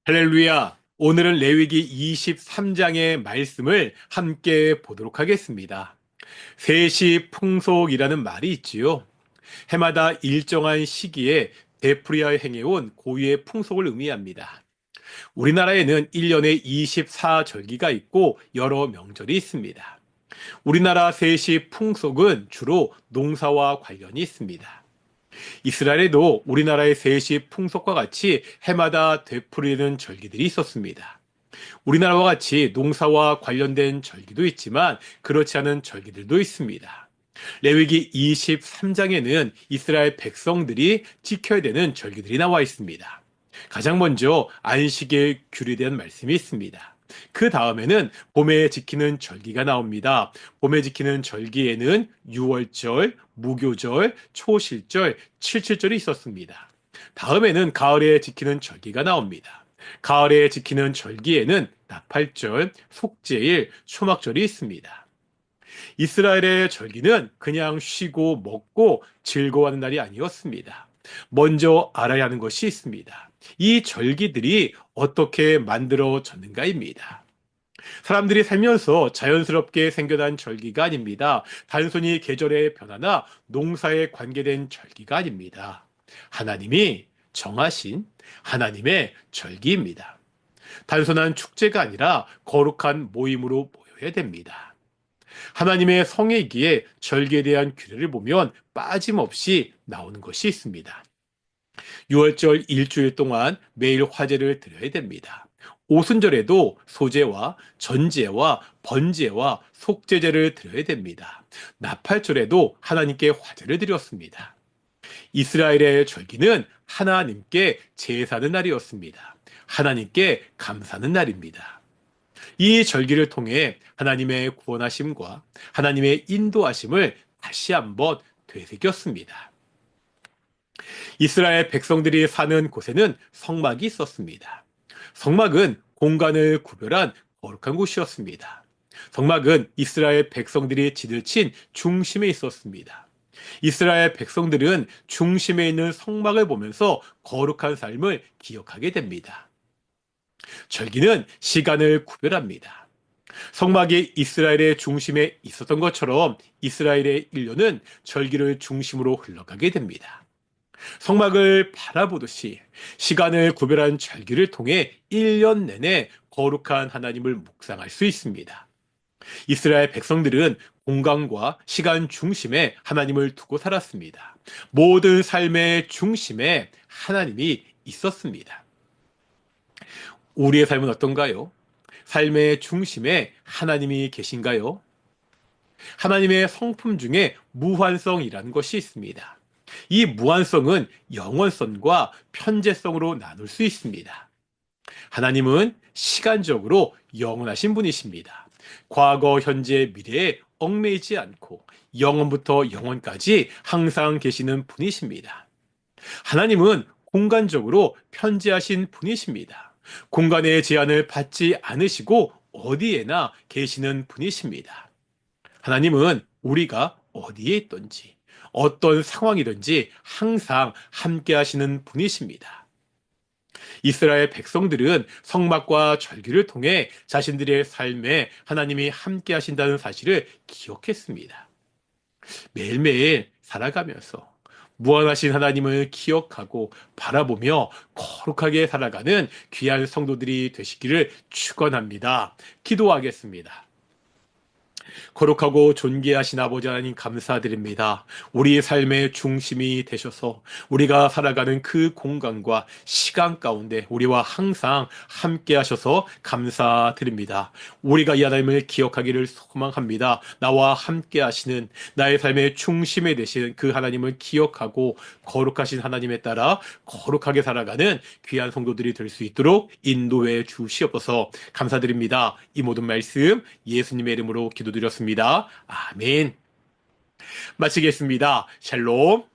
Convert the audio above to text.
할렐루야! 오늘은 레위기 23장의 말씀을 함께 보도록 하겠습니다. 세시 풍속이라는 말이 있지요. 해마다 일정한 시기에 되풀이하여 행해온 고유의 풍속을 의미합니다. 우리나라에는 1년에 24절기가 있고 여러 명절이 있습니다. 우리나라 세시 풍속은 주로 농사와 관련이 있습니다. 이스라엘에도 우리나라의 세시 풍속과 같이 해마다 되풀이되는 절기들이 있었습니다. 우리나라와 같이 농사와 관련된 절기도 있지만 그렇지 않은 절기들도 있습니다. 레위기 23장에는 이스라엘 백성들이 지켜야 되는 절기들이 나와 있습니다. 가장 먼저 안식일 규례에 대한 말씀이 있습니다. 그 다음에는 봄에 지키는 절기가 나옵니다. 봄에 지키는 절기에는 유월절, 무교절, 초실절, 칠칠절이 있었습니다. 다음에는 가을에 지키는 절기가 나옵니다. 가을에 지키는 절기에는 나팔절, 속죄일, 초막절이 있습니다. 이스라엘의 절기는 그냥 쉬고 먹고 즐거워하는 날이 아니었습니다. 먼저 알아야 하는 것이 있습니다. 이 절기들이 어떻게 만들어졌는가입니다. 사람들이 살면서 자연스럽게 생겨난 절기가 아닙니다. 단순히 계절의 변화나 농사에 관계된 절기가 아닙니다. 하나님이 정하신 하나님의 절기입니다. 단순한 축제가 아니라 거룩한 모임으로 모여야 됩니다. 하나님의 성회기에 절기에 대한 규례를 보면 빠짐없이 나오는 것이 있습니다. 6월절 일주일 동안 매일 화제를 드려야 됩니다. 오순절에도 소제와 전제와 번제와 속제제를 드려야 됩니다. 나팔절에도 하나님께 화제를 드렸습니다. 이스라엘의 절기는 하나님께 제사하는 날이었습니다. 하나님께 감사하는 날입니다. 이 절기를 통해 하나님의 구원하심과 하나님의 인도하심을 다시 한번 되새겼습니다. 이스라엘 백성들이 사는 곳에는 성막이 있었습니다. 성막은 공간을 구별한 거룩한 곳이었습니다. 성막은 이스라엘 백성들이 지들친 중심에 있었습니다. 이스라엘 백성들은 중심에 있는 성막을 보면서 거룩한 삶을 기억하게 됩니다. 절기는 시간을 구별합니다. 성막이 이스라엘의 중심에 있었던 것처럼 이스라엘의 일년은 절기를 중심으로 흘러가게 됩니다. 성막을 바라보듯이 시간을 구별한 절기를 통해 1년 내내 거룩한 하나님을 묵상할 수 있습니다. 이스라엘 백성들은 공간과 시간 중심에 하나님을 두고 살았습니다. 모든 삶의 중심에 하나님이 있었습니다. 우리의 삶은 어떤가요? 삶의 중심에 하나님이 계신가요? 하나님의 성품 중에 무한성이라는 것이 있습니다. 이 무한성은 영원성과 편재성으로 나눌 수 있습니다. 하나님은 시간적으로 영원하신 분이십니다. 과거, 현재, 미래에 얽매이지 않고 영원부터 영원까지 항상 계시는 분이십니다. 하나님은 공간적으로 편재하신 분이십니다. 공간의 제한을 받지 않으시고 어디에나 계시는 분이십니다. 하나님은 우리가 어디에 있든지 어떤 상황이든지 항상 함께 하시는 분이십니다. 이스라엘 백성들은 성막과 절기를 통해 자신들의 삶에 하나님이 함께 하신다는 사실을 기억했습니다. 매일매일 살아가면서 무한하신 하나님을 기억하고 바라보며 거룩하게 살아가는 귀한 성도들이 되시기를 축원합니다. 기도하겠습니다. 거룩하고 존귀하신 아버지 하나님 감사드립니다. 우리의 삶의 중심이 되셔서 우리가 살아가는 그 공간과 시간 가운데 우리와 항상 함께 하셔서 감사드립니다. 우리가 이 하나님을 기억하기를 소망합니다. 나와 함께 하시는 나의 삶의 중심에 되시는 그 하나님을 기억하고 거룩하신 하나님에 따라 거룩하게 살아가는 귀한 성도들이 될 수 있도록 인도해 주시옵소서. 감사드립니다. 이 모든 말씀 예수님의 이름으로 기도드렸습니다. 아멘. 마치겠습니다. 샬롬.